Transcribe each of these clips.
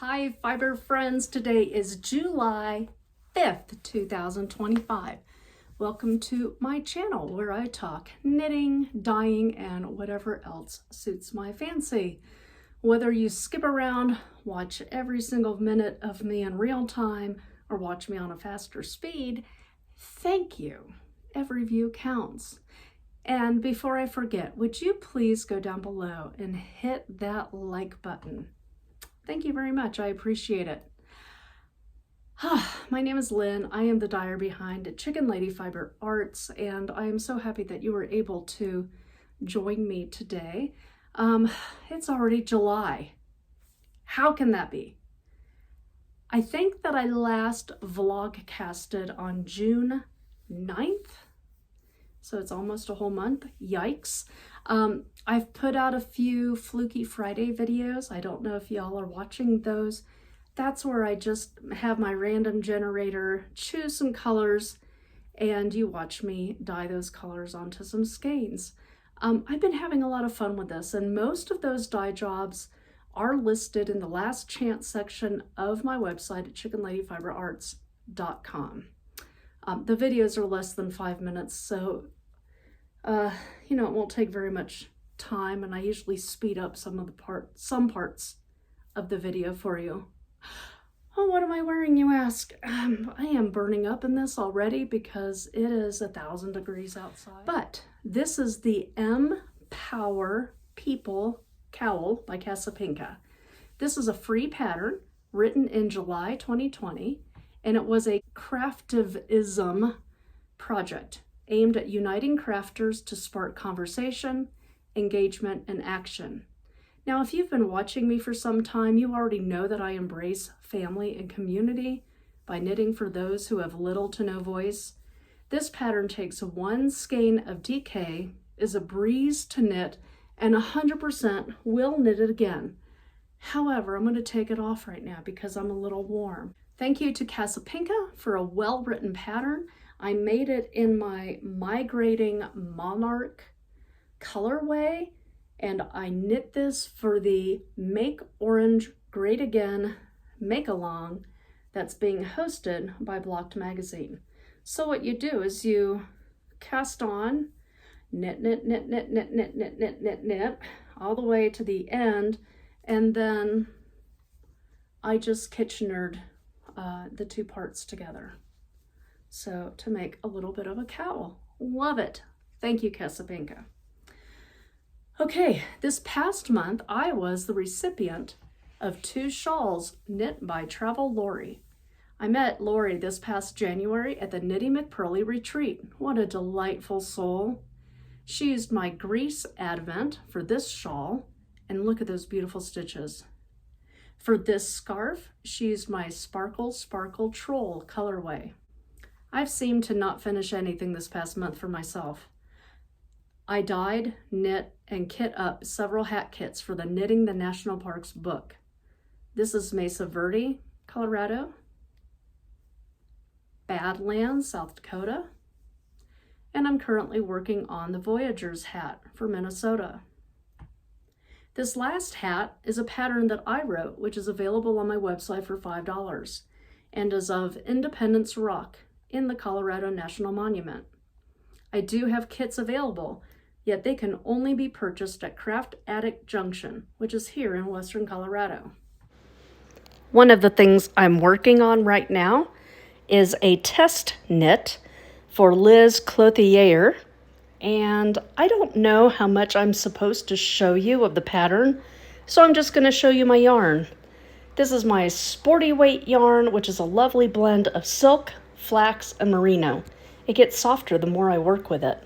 Hi, fiber friends. Today is July 5th, 2025. Welcome to my channel where I talk knitting, dyeing, and whatever else suits my fancy. Whether you skip around, watch every single minute of me in real time, or watch me on a faster speed, thank you. Every view counts. And before I forget, would you please go down below and hit that like button? Thank you very much. I appreciate it. My name is Lynn. I am the dyer behind ChickenLadyFiberArts, and I am so happy that you were able to join me today. It's already July. How can that be? I think that I last vlogcasted on June 9th. So it's almost a whole month. Yikes. I've put out a few Fluky Friday videos. I don't know if y'all are watching those. That's where I just have my random generator, choose some colors, and you watch me dye those colors onto some skeins. I've been having a lot of fun with this, and most of those dye jobs are listed in the last chance section of my website at ChickenLadyFiberArts.com. The videos are less than 5 minutes, so it won't take very much time, and I usually speed up some parts of the video for you. Oh, what am I wearing, you ask? I am burning up in this already because it is 1,000 degrees outside. But this is the Empower People Cowl by Casapinka. This is a free pattern written in July 2020. And it was a craftivism project aimed at uniting crafters to spark conversation, engagement, and action. Now, if you've been watching me for some time, you already know that I embrace family and community by knitting for those who have little to no voice. This pattern takes one skein of DK, is a breeze to knit, and 100% will knit it again. However, I'm going to take it off right now because I'm a little warm. Thank you to Casapinka for a well-written pattern. I made it in my Migrating Monarch colorway, and I knit this for the Make Orange Great Again Make-Along that's being hosted by Blocked Magazine. So what you do is you cast on, knit, knit, knit, knit, knit, knit, knit, knit, knit, knit, all the way to the end, and then I just Kitchenered the two parts together. So to make a little bit of a cowl. Love it. Thank you, Casapinka. Okay, this past month, I was the recipient of 2 shawls knit by Travel Lori. I met Lori this past January at the Knitty McPurley retreat. What a delightful soul. She used my Grease Advent for this shawl, and look at those beautiful stitches. For this scarf, she used my Sparkle Sparkle Troll colorway. I've seemed to not finish anything this past month for myself. I dyed, knit, and kit up several hat kits for the Knitting the National Parks book. This is Mesa Verde, Colorado, Badlands, South Dakota, and I'm currently working on the Voyager's hat for Minnesota. This last hat is a pattern that I wrote, which is available on my website for $5 and is of Independence Rock in the Colorado National Monument. I do have kits available, yet they can only be purchased at Craft Addict Junction, which is here in Western Colorado. One of the things I'm working on right now is a test knit for Liz Clothier. And I don't know how much I'm supposed to show you of the pattern, so I'm just going to show you my yarn. This is my Sporty Weight yarn, which is a lovely blend of silk, flax, and merino. It gets softer the more I work with it.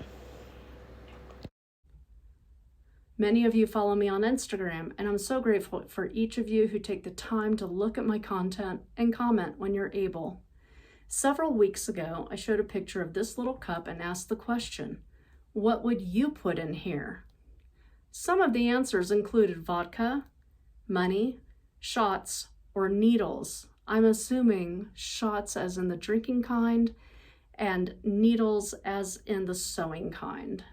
Many of you follow me on Instagram, and I'm so grateful for each of you who take the time to look at my content and comment when you're able. Several weeks ago, I showed a picture of this little cup and asked the question, what would you put in here? Some of the answers included vodka, money, shots, or needles. I'm assuming shots as in the drinking kind and needles as in the sewing kind.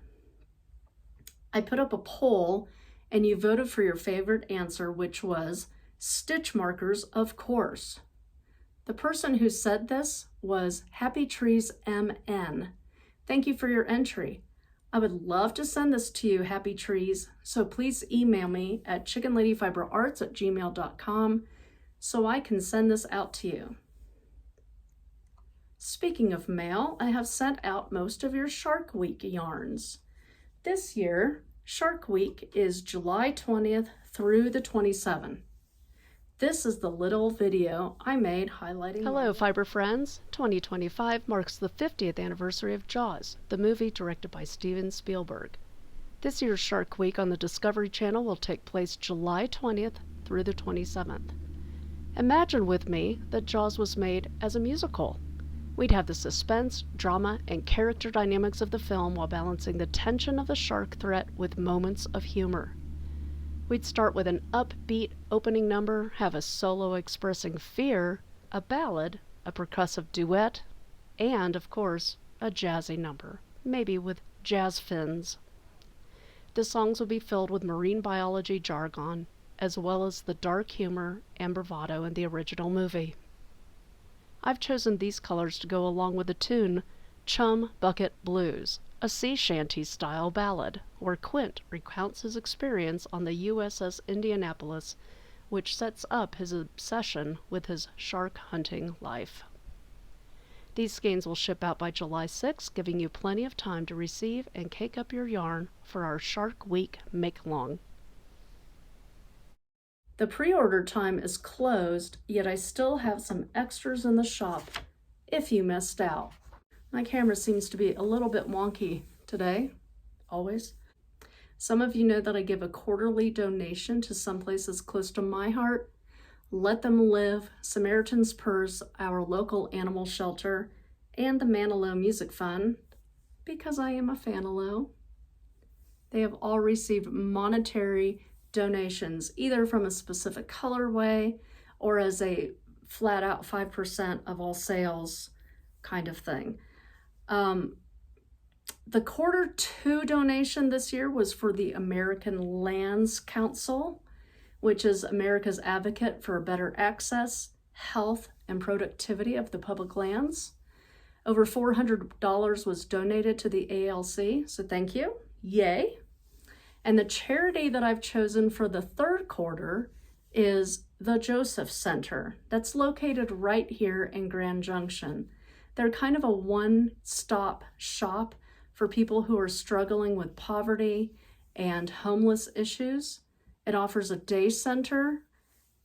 I put up a poll and you voted for your favorite answer, which was Stitch markers, of course. The person who said this was Happy Trees MN. Thank you for your entry. I would love to send this to you, Happy Trees, so please email me at ChickenLadyFiberArts@gmail.com so I can send this out to you. Speaking of mail, I have sent out most of your Shark Week yarns. This year, Shark Week is July 20th through the 27th. This is the little video I made highlighting... Hello, Fiber Friends. 2025 marks the 50th anniversary of Jaws, the movie directed by Steven Spielberg. This year's Shark Week on the Discovery Channel will take place July 20th through the 27th. Imagine with me that Jaws was made as a musical. We'd have the suspense, drama, and character dynamics of the film while balancing the tension of the shark threat with moments of humor. We'd start with an upbeat opening number, have a solo expressing fear, a ballad, a percussive duet, and, of course, a jazzy number, maybe with jazz fins. The songs would be filled with marine biology jargon, as well as the dark humor and bravado in the original movie. I've chosen these colors to go along with the tune Chum Bucket Blues, a sea shanty style ballad where Quint recounts his experience on the USS Indianapolis, which sets up his obsession with his shark hunting life. These skeins will ship out by July 6th, giving you plenty of time to receive and cake up your yarn for our Shark Week make-along. The pre-order time is closed, yet I still have some extras in the shop if you missed out. My camera seems to be a little bit wonky today, always. Some of you know that I give a quarterly donation to some places close to my heart. Let Them Live, Samaritan's Purse, our local animal shelter, and the Manilow Music Fund, because I am a Fanalow. They have all received monetary donations, either from a specific colorway or as a flat out 5% of all sales kind of thing. The Q2 donation this year was for the American Lands Council, which is America's advocate for better access, health, and productivity of the public lands. Over $400 was donated to the ALC, so thank you. Yay. And the charity that I've chosen for the Q3 is the Joseph Center. That's located right here in Grand Junction. They're kind of a one-stop shop for people who are struggling with poverty and homeless issues. It offers a day center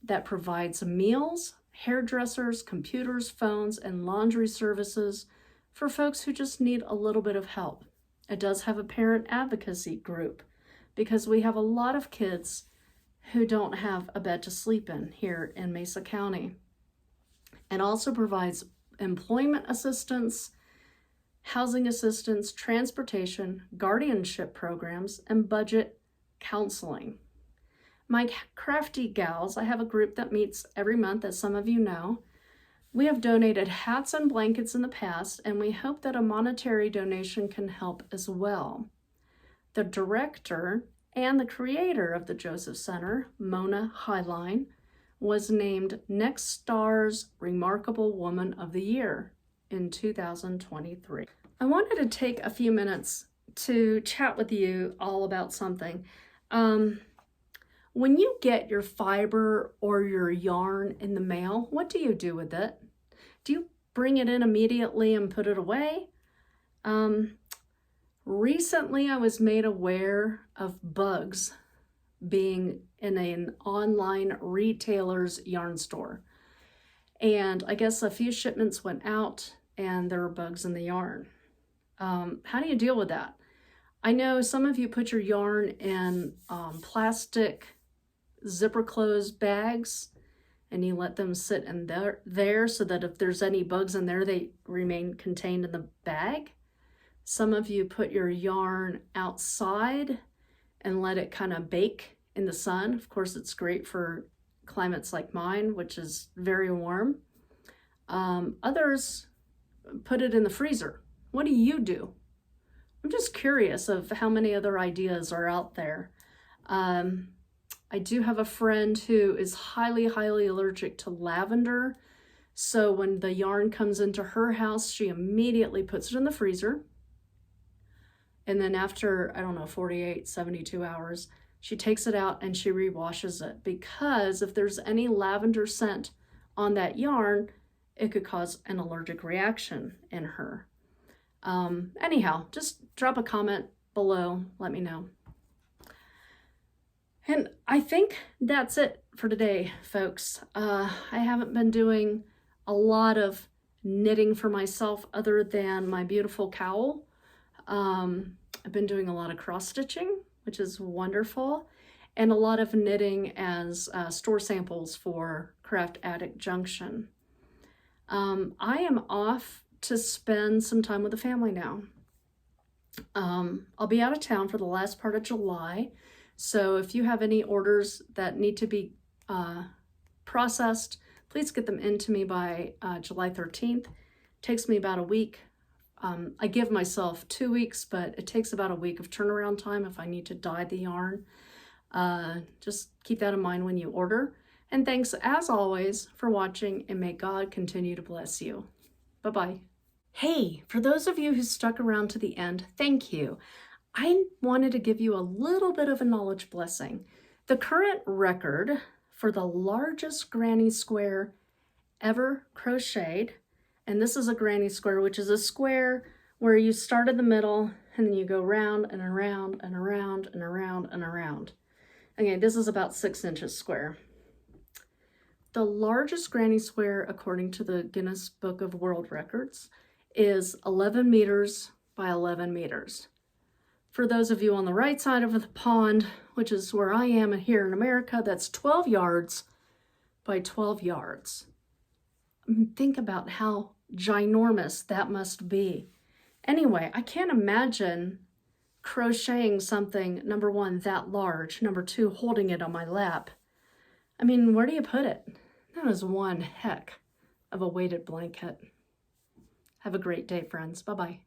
that provides meals, hairdressers, computers, phones, and laundry services for folks who just need a little bit of help. It does have a parent advocacy group because we have a lot of kids who don't have a bed to sleep in here in Mesa County. It also provides employment assistance, housing assistance, transportation, guardianship programs, and budget counseling. My crafty gals, I have a group that meets every month, as some of you know. We have donated hats and blankets in the past, and we hope that a monetary donation can help as well. The director and the creator of the Joseph Center, Mona Highline, was named Next Star's Remarkable Woman of the Year in 2023. I wanted to take a few minutes to chat with you all about something. When you get your fiber or your yarn in the mail, what do you do with it? Do you bring it in immediately and put it away? Recently, I was made aware of bugs being in an online retailer's yarn store. And I guess a few shipments went out and there were bugs in the yarn. How do you deal with that? I know some of you put your yarn in plastic zipper closed bags and you let them sit in there so that if there's any bugs in there, they remain contained in the bag. Some of you put your yarn outside and let it kind of bake in the sun. Of course, it's great for climates like mine, which is very warm. Others put it in the freezer. What do you do? I'm just curious of how many other ideas are out there. I do have a friend who is highly, highly allergic to lavender. So when the yarn comes into her house, she immediately puts it in the freezer. And then after, I don't know, 48, 72 hours, she takes it out and she re-washes it, because if there's any lavender scent on that yarn, it could cause an allergic reaction in her. Anyhow, just drop a comment below, let me know. And I think that's it for today, folks. I haven't been doing a lot of knitting for myself other than my beautiful cowl. I've been doing a lot of cross stitching, which is wonderful, and a lot of knitting as store samples for Craft Addict Junction. I am off to spend some time with the family now. I'll be out of town for the last part of July, so if you have any orders that need to be processed, please get them into me by July 13th. It takes me about a week. I give myself 2 weeks, but it takes about a week of turnaround time if I need to dye the yarn. Just keep that in mind when you order. And thanks, as always, for watching, and may God continue to bless you. Bye-bye. Hey, for those of you who stuck around to the end, thank you. I wanted to give you a little bit of a knowledge blessing. The current record for the largest granny square ever crocheted, and this is a granny square, which is a square where you start in the middle and then you go round and around and around and around and around. Okay, this is about 6 inches square. The largest granny square, according to the Guinness Book of World Records, is 11 meters by 11 meters. For those of you on the right side of the pond, which is where I am here in America, that's 12 yards by 12 yards. Think about how ginormous that must be. Anyway, I can't imagine crocheting something, number one, that large, number two, holding it on my lap. I mean, where do you put it? That is one heck of a weighted blanket. Have a great day, friends. Bye-bye.